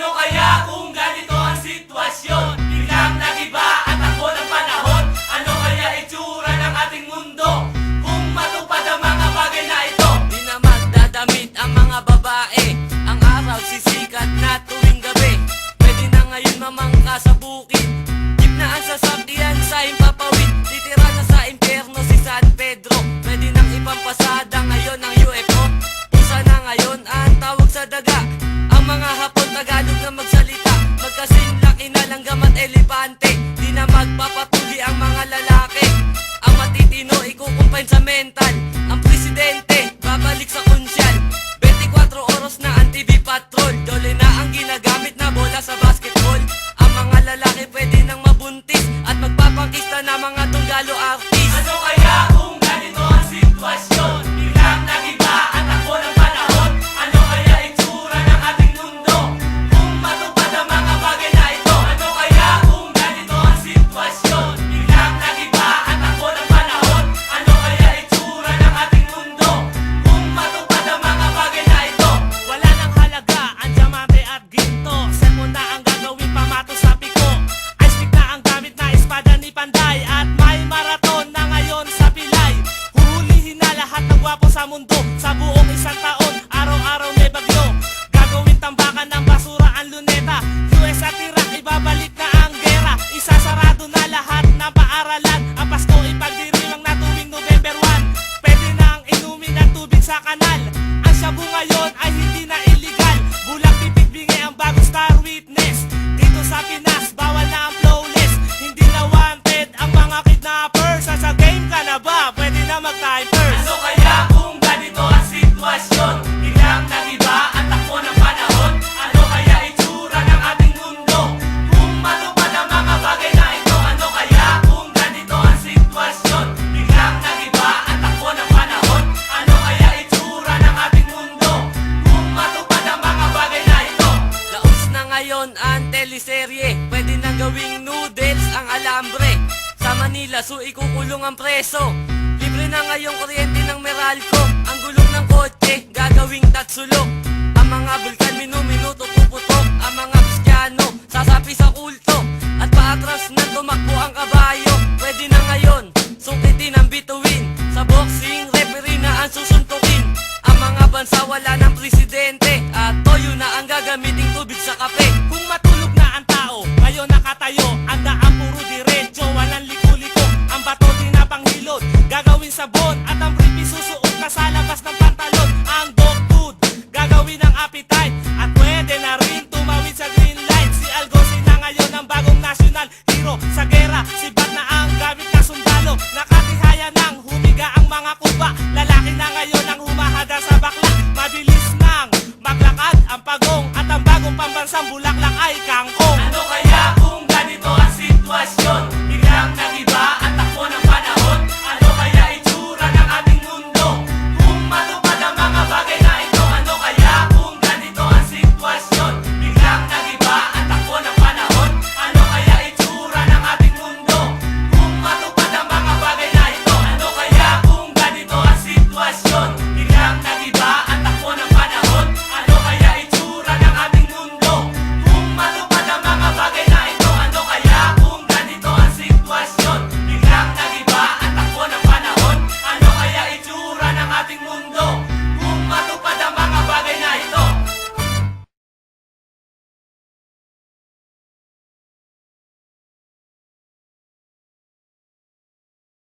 Ano kaya kung ganito ang sitwasyon? Biglang nagiba at takbo ng panahon. Ano kaya itsura ng ating mundo kung matupad ang mga bagay na ito? Di na magdadamit ang mga babae, ang araw sisikat na tuwing gabi. Pwede na ngayon mamangka sa bukid, jeep na ang sasakyan sa impapawid. Titira na sa impyerno si San Pedro. Pwede nang ipampasada ngayon ang UFO. Isa na ngayon ang tawag sa daga. Ang mga Hapon Tagalog na magsalita, magkasing laki na langgam at elepante. Di na magpapatuli ang mga lalaki, ang matitino ikukumpain sa mental. Ang presidente babalik sa kunsyal, 24 oras na ang TV patrol. Dole na ang ginagamit na bola sa basketball. Ang mga lalaki pwede nang mabuntis at magpapakista na mga tunggalo artist. Ano kaya kung ganito ang sitwasyon? Biglang nagiba at takbo ng panahon. Ano kaya itsura ng ating mundo kung matupad ang mga bagay na ito? Ano kaya kung ganito ang sitwasyon? Biglang nagiba at takbo ng panahon. Ano kaya itsura ng ating mundo kung matupad ang mga bagay na ito? Wala nang halaga ang diamante at ginto. Sermon na ang gagawin pamato sa piko. Ice pick na ang gamit na espada ni Panday. At may maraton na ngayon sa Pilay. Huhulihin na lahat ng gwapo sa mundo. Sa buong isang taon, araw-araw may bagyo. Gagawin tambakan ng basura ang luneta. US at Iraq, ibabalik na ang gera. Isasarado na lahat ng paaralan. Ang Pasko ipagdiriwang na tuwing November 1. Pwede na ang inumin ng tubig sa kanal. Ang shabu ngayon ay hindi na illegal. Bulang pipit bingi ang bagong star witness. Dito sa Pinas, bawal na ang flawless. Hindi na wanted ang mga kidnappers. Sa game ka na ba? Pwede na mag-time first. Ano kaya kung ganito ang sitwasyon? Biglang nagiba at takbo ng panahon. Ano kaya itsura ng ating mundo kung matupad ang mga bagay na ito? Ano kaya kung ganito ang sitwasyon? Biglang nagiba at takbo ng panahon. Ano kaya itsura ng ating mundo kung matupad ang mga bagay na ito? Laos na ngayon ang teleserye, pwede nang gawing noodles ang alambre. Sa Manila, so ikukulong ang preso. Libre na ngayong kuryente ng Meralco. Ang gulong ng kotse, gagawing tatsulok. Ang mga bulkan minuto puputok. Ang mga Kristiyano, sasapi sa kulto. At paatras na tumakbo ang kabayo. Pwede na ngayon, sungkitin ang bituin. Sa boxing, referee na ang susuntukin. Ang mga bansa wala ng presidente. At toyo na ang gagamiting tubig sa kape. Kung matulog na ang tao, ngayon nakatayo. Ang daan puro diretso, walang liko-liko. Ang bato di na panghilod, gagawin sabon. At ang brief isusuot na sa labas ng pantalon. Ang dog food, gagawin ng appetite. At pwede na rin